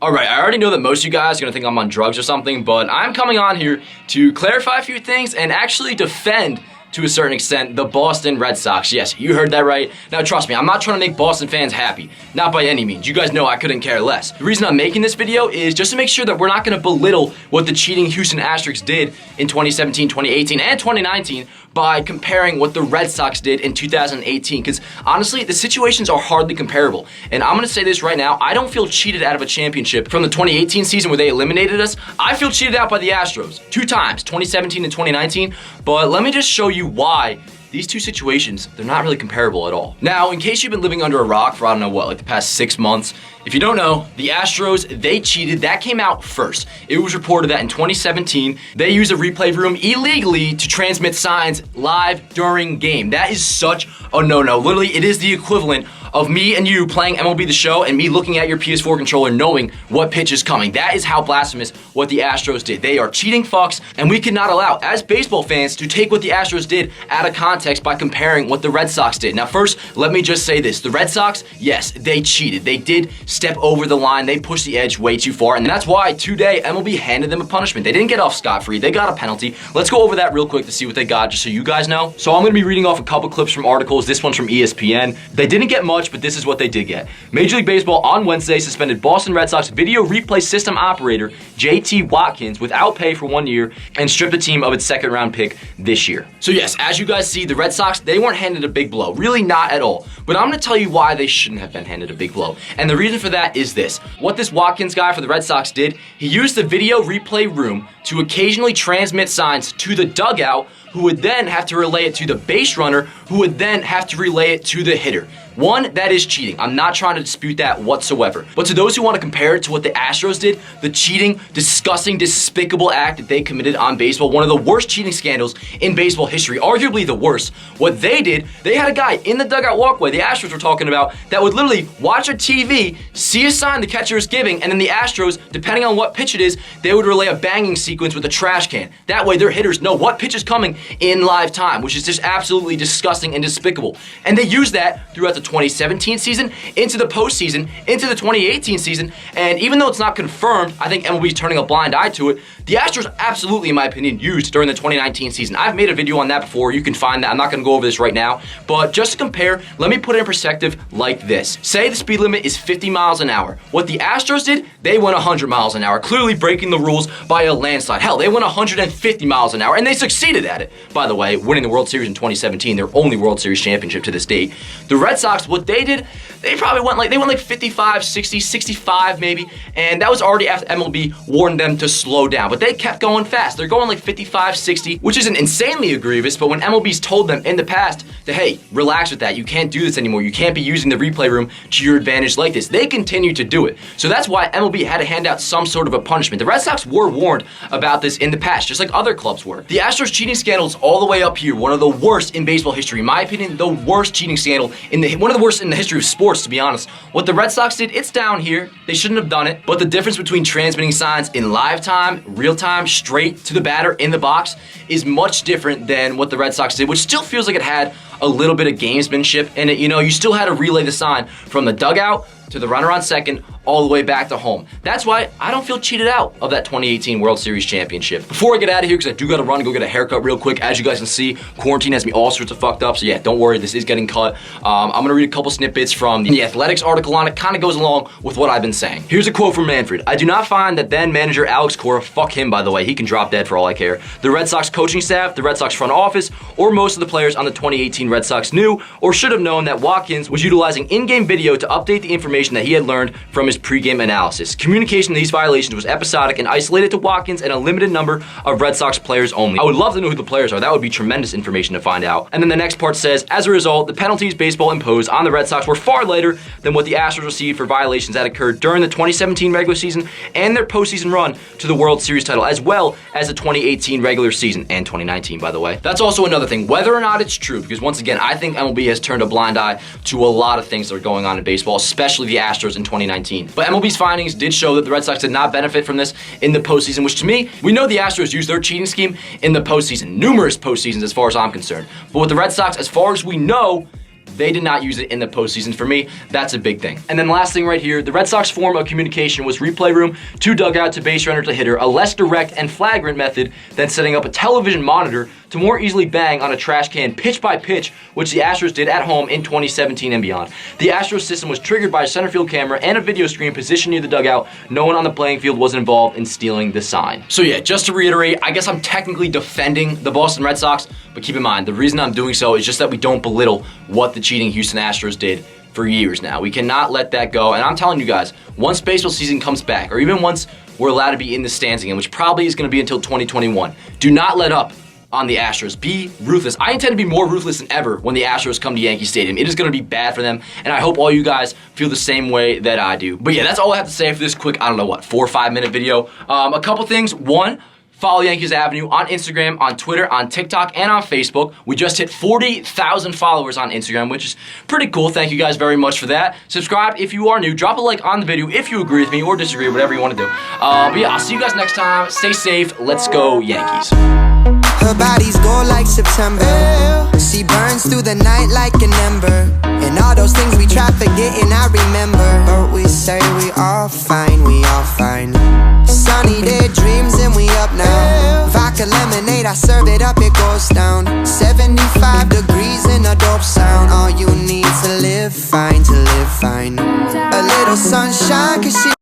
Alright, I already know that most of you guys are going to think I'm on drugs or something, but I'm coming on here to clarify a few things and actually defend, to a certain extent, the Boston Red Sox. Yes, you heard that right. Now trust me, I'm not trying to make Boston fans happy. Not by any means. You guys know I couldn't care less. The reason I'm making this video is just to make sure that we're not going to belittle what the cheating Houston Astros did in 2017, 2018, and 2019 by comparing what the Red Sox did in 2018, because honestly, the situations are hardly comparable. And I'm going to say this right now, I don't feel cheated out of a championship from the 2018 season where they eliminated us. I feel cheated out by the Astros 2 times, 2017 and 2019, but let me just show you why these two situations, they're not really comparable at all. Now, in case you've been living under a rock for, I don't know what, like the past 6 months, if you don't know, the Astros, they cheated. That came out first. It was reported that in 2017, they used a replay room illegally to transmit signs live during game. That is such a no-no. Literally, it is the equivalent of me and you playing MLB The Show and me looking at your PS4 controller knowing what pitch is coming. That is how blasphemous what the Astros did. They are cheating fucks, and we cannot allow, as baseball fans, to take what the Astros did out of context by comparing what the Red Sox did. Now first, let me just say this. The Red Sox, yes, they cheated. They did step over the line. They pushed the edge way too far, and that's why today MLB handed them a punishment. They didn't get off scot-free. They got a penalty. Let's go over that real quick to see what they got, just so you guys know. So I'm going to be reading off a couple clips from articles. This one's from ESPN. They didn't get much, but this is what they did get. Major League Baseball on Wednesday suspended Boston Red Sox video replay system operator JT Watkins without pay for 1 year and stripped the team of its second-round pick this year. So yes, as you guys see, the Red Sox, they weren't handed a big blow. Really not at all. But I'm going to tell you why they shouldn't have been handed a big blow. And the reason for that is this. What this Watkins guy for the Red Sox did, he used the video replay room to occasionally transmit signs to the dugout, who would then have to relay it to the base runner, who would then have to relay it to the hitter. One, that is cheating. I'm not trying to dispute that whatsoever. But to those who want to compare it to what the Astros did, the cheating, disgusting, despicable act that they committed on baseball, one of the worst cheating scandals in baseball history, arguably the worst. What they did, they had a guy in the dugout walkway, the Astros were talking about, that would literally watch a TV, see a sign the catcher is giving, and then the Astros, depending on what pitch it is, they would relay a banging sequence with a trash can. That way their hitters know what pitch is coming in live time, which is just absolutely disgusting and despicable. And they used that throughout the 2017 season, into the postseason, into the 2018 season, and even though it's not confirmed, I think MLB's turning a blind eye to it. The Astros absolutely, in my opinion, used during the 2019 season. I've made a video on that before. You can find that. I'm not going to go over this right now, but just to compare, let me put it in perspective like this. Say the speed limit is 50 miles an hour. What the Astros did, they went 100 miles an hour, clearly breaking the rules by a landslide. Hell, they went 150 miles an hour, and they succeeded at it. By the way, winning the World Series in 2017, their only World Series championship to this date. The Red Sox, what they did, they probably went like 55, 60, 65 maybe, and that was already after MLB warned them to slow down, but they kept going fast. They're going like 55, 60, which isn't insanely egregious, but when MLB's told them in the past that, hey, relax with that, you can't do this anymore, you can't be using the replay room to your advantage like this, they continue to do it. So that's why MLB had to hand out some sort of a punishment. The Red Sox were warned about this in the past, just like other clubs were. The Astros cheating scandal is all the way up here, one of the worst in baseball history. In my opinion, the worst cheating scandal one of the worst in the history of sports, to be honest. What the Red Sox did, it's down here. They shouldn't have done it. But the difference between transmitting signs in live time, real time, straight to the batter in the box is much different than what the Red Sox did, which still feels like it had a little bit of gamesmanship in it. You know, you still had to relay the sign from the dugout to the runner on second, all the way back to home. That's why I don't feel cheated out of that 2018 World Series championship. Before I get out of here, because I do gotta run and go get a haircut real quick, as you guys can see, quarantine has me all sorts of fucked up, so yeah, don't worry, this is getting cut. I'm gonna read a couple snippets from the Athletics article on it, kind of goes along with what I've been saying. Here's a quote from Manfred. I do not find that then manager Alex Cora, fuck him by the way, he can drop dead for all I care, the Red Sox coaching staff, the Red Sox front office, or most of the players on the 2018 Red Sox knew or should have known that Watkins was utilizing in-game video to update the information that he had learned from his pre-game analysis. Communication in these violations was episodic and isolated to Watkins and a limited number of Red Sox players only. I would love to know who the players are. That would be tremendous information to find out. And then the next part says, as a result, the penalties baseball imposed on the Red Sox were far later than what the Astros received for violations that occurred during the 2017 regular season and their postseason run to the World Series title, as well as the 2018 regular season and 2019, by the way. That's also another thing, whether or not it's true, because once again, I think MLB has turned a blind eye to a lot of things that are going on in baseball, especially the Astros in 2019. But MLB's findings did show that the Red Sox did not benefit from this in the postseason, which to me, we know the Astros used their cheating scheme in the postseason, numerous postseasons as far as I'm concerned. But with the Red Sox, as far as we know, They did not use it in the postseason. For me, that's a big thing. And then the last thing right here, the Red Sox form of communication was replay room to dugout to base runner to hitter, a less direct and flagrant method than setting up a television monitor to more easily bang on a trash can pitch by pitch, which the Astros did at home in 2017 and beyond. The Astros system was triggered by a center field camera and a video screen positioned near the dugout. No one on the playing field was involved in stealing the sign. So yeah, just to reiterate, I guess I'm technically defending the Boston Red Sox, but keep in mind, the reason I'm doing so is just that we don't belittle what the cheating Houston Astros did for years now. We cannot let that go, and I'm telling you guys, once baseball season comes back, or even once we're allowed to be in the stands again, which probably is going to be until 2021, do not let up on the Astros. Be ruthless. I intend to be more ruthless than ever when the Astros come to Yankee Stadium. It is going to be bad for them, and I hope all you guys feel the same way that I do. But yeah, that's all I have to say for this quick, I don't know what, 4 or 5 minute video. A couple things. One, follow Yankees Avenue on Instagram, on Twitter, on TikTok, and on Facebook. We just hit 40,000 followers on Instagram, which is pretty cool. Thank you guys very much for that. Subscribe if you are new. Drop a like on the video if you agree with me or disagree, whatever you want to do. But yeah, I'll see you guys next time. Stay safe. Let's go, Yankees. Her body's gold like September. She burns through the night like an ember. And all those things we tried forgetting, I remember. But we say we all fine, we all fine. Sunny day dreams and we up now. Vodka lemonade, I serve it up, it goes down. 75 degrees in a dope sound. All you need to live fine, to live fine. A little sunshine, cause she